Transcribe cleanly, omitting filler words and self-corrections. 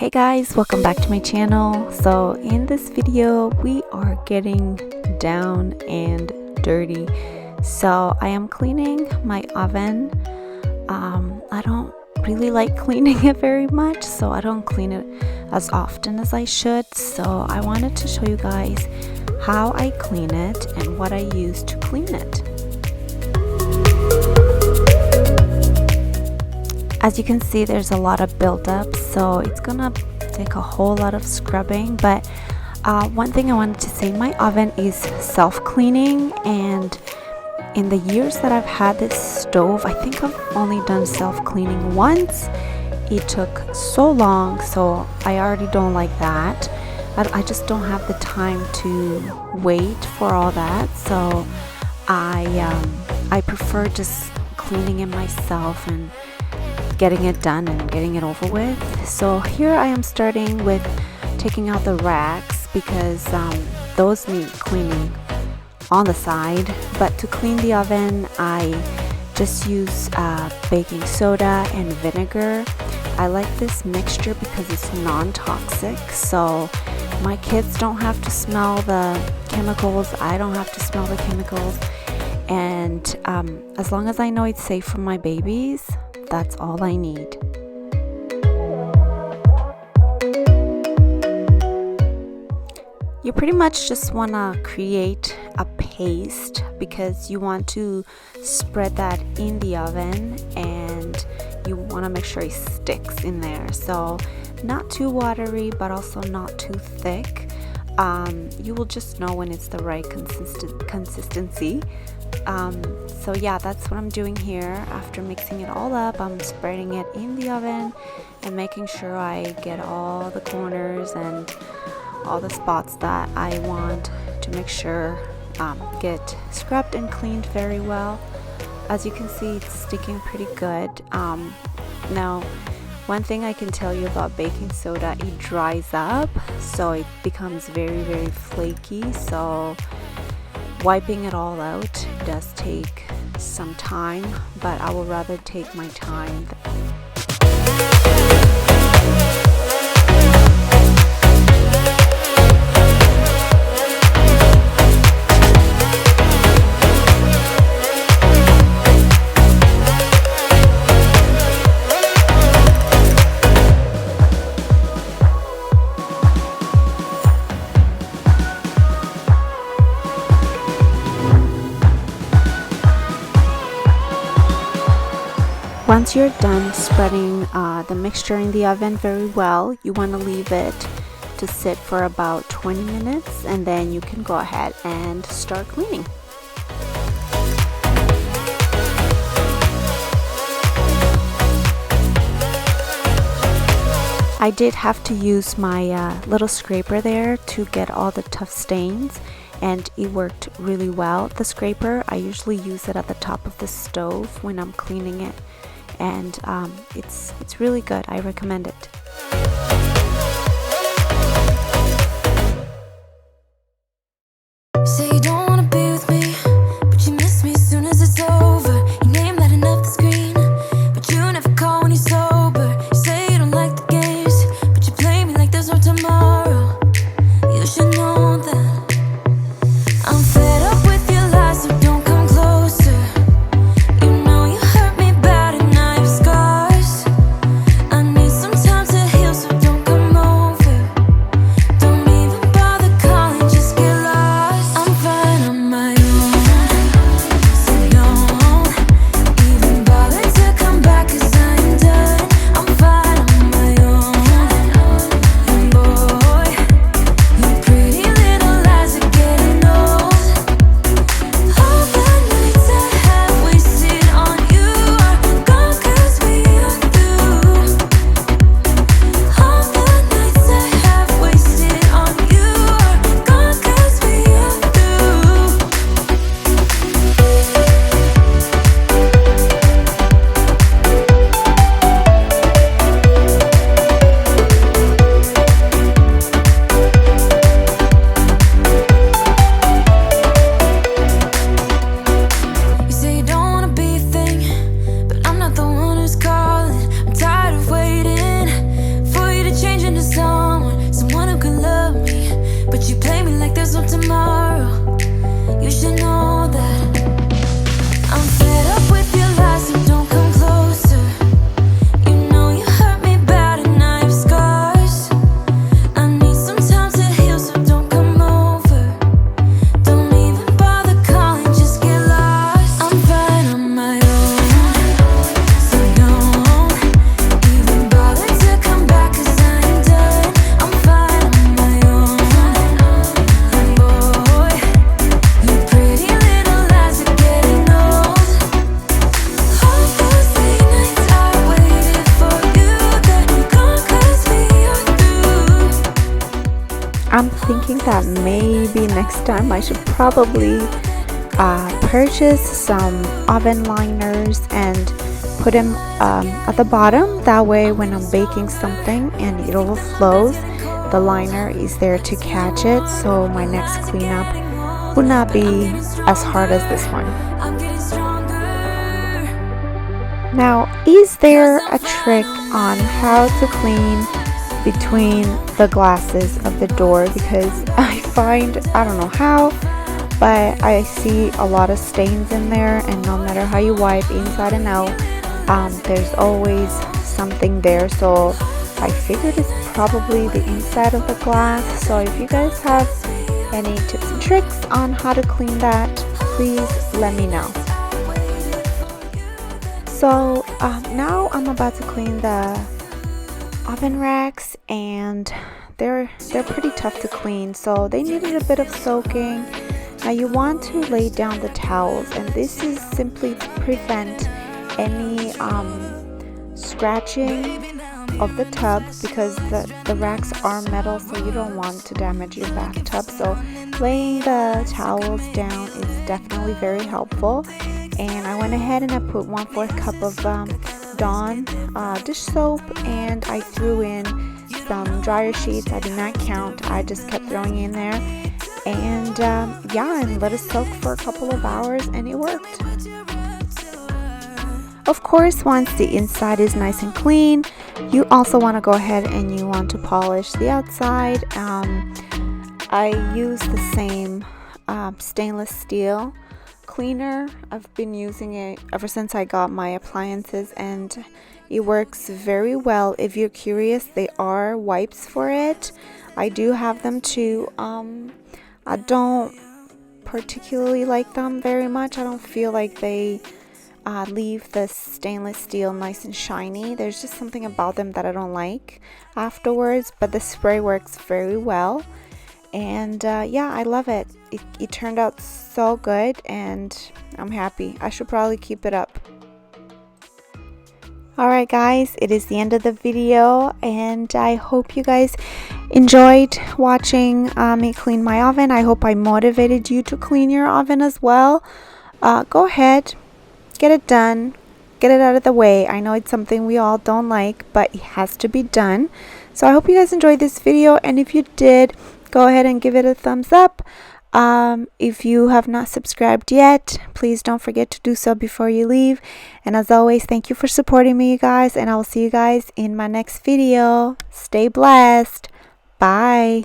Hey guys, welcome back to my channel. So in this video we are getting down and dirty. So I am cleaning my oven. I don't really like cleaning it very much, so I don't clean it as often as I should. So I wanted to show you guys how I clean it and what I use to clean it. As you can see, there's a lot of buildup, so it's gonna take a whole lot of scrubbing. But one thing I wanted to say, my oven is self-cleaning, and in the years that I've had this stove, I think I've only done self-cleaning once. It took so long, so I already don't like that. I just don't have the time to wait for all that, so I prefer just cleaning it myself and getting it done and getting it over with. So here I am starting with taking out the racks because those need cleaning on the side. But to clean the oven, I just use baking soda and vinegar. I like this mixture because it's non-toxic, so my kids don't have to smell the chemicals, I don't have to smell the chemicals, and as long as I know it's safe for my babies, that's all I need. You pretty much just want to create a paste because you want to spread that in the oven and you want to make sure it sticks in there. So not too watery but also not too thick. You will just know when it's the right consistency. So yeah, that's what I'm doing here. After mixing it all up, I'm spreading it in the oven and making sure I get all the corners and all the spots that I want to make sure get scrubbed and cleaned very well. As you can see, it's sticking pretty good. Now, one thing I can tell you about baking soda, it dries up, so it becomes very, very flaky. So wiping it all out does take some time, but I will rather take my time. Once you're done spreading the mixture in the oven very well, you want to leave it to sit for about 20 minutes and then you can go ahead and start cleaning. I did have to use my little scraper there to get all the tough stains, and it worked really well. The scraper, I usually use it at the top of the stove when I'm cleaning it, and it's really good. I recommend it. Say you don't wanna be with me, but you miss me as soon as it's over. Your name lighting up the screen, but you never call when you're sober. You say you don't like the games, but you play me like there's no tomorrow. You should know that I'm fed up with your lies, so don't come closer. You know you hurt me bad and I have scars. I need some time to but you play me like there's no tomorrow. You should know that I'm fed up with your lies, so don't come closer. You know you hurt me bad and I have scars. I need some time to heal, so don't come over. Don't even bother calling, just get lost. I'm fine on my own, so don't even bother to come back, 'cause I ain't done. I'm fine on my own. And boy, your pretty little lies are getting old. All those late nights I waited for you, that conquers me, you're through. I'm thinking that maybe next time I should probably purchase some oven liners and put them at the bottom. That way when I'm baking something and it overflows, the liner is there to catch it, so my next cleanup would not be as hard as this one. I'm getting stronger. Now, is there a trick on how to clean between the glasses of the door? Because I find, I don't know how, but I see a lot of stains in there, and no matter how you wipe inside and out, there's always something there. So I figured it's probably the inside of the glass. So if you guys have any tips and tricks on how to clean that, please let me know. So now I'm about to clean the oven racks, and they're pretty tough to clean, so they needed a bit of soaking. Now you want to lay down the towels, and this is simply to prevent any scratching of the tub, because the racks are metal, so you don't want to damage your bathtub. So laying the towels down is definitely very helpful. And I went ahead and I put 1/4 cup of Dawn dish soap, and I threw in some dryer sheets. I did not count, I just kept throwing in there, and yeah, and let it soak for a couple of hours, and it worked. Of course, once the inside is nice and clean, you also want to go ahead and you want to polish the outside. I use the same stainless steel cleaner. I've been using it ever since I got my appliances, and it works very well. If you're curious, there are wipes for it. I do have them too. I don't particularly like them very much. I don't feel like they leave the stainless steel nice and shiny. There's just something about them that I don't like afterwards, but the spray works very well. And yeah, I love it. It turned out so good, and I'm happy. I should probably keep it up. Alright guys, it is the end of the video, and I hope you guys enjoyed watching me clean my oven. I hope I motivated you to clean your oven as well. Go ahead, get it done, get it out of the way. I know it's something we all don't like, but it has to be done. So I hope you guys enjoyed this video, and if you did, go ahead and give it a thumbs up. If you have not subscribed yet, please don't forget to do so before you leave. And as always, thank you for supporting me, you guys, and I will see you guys in my next video. Stay blessed. Bye.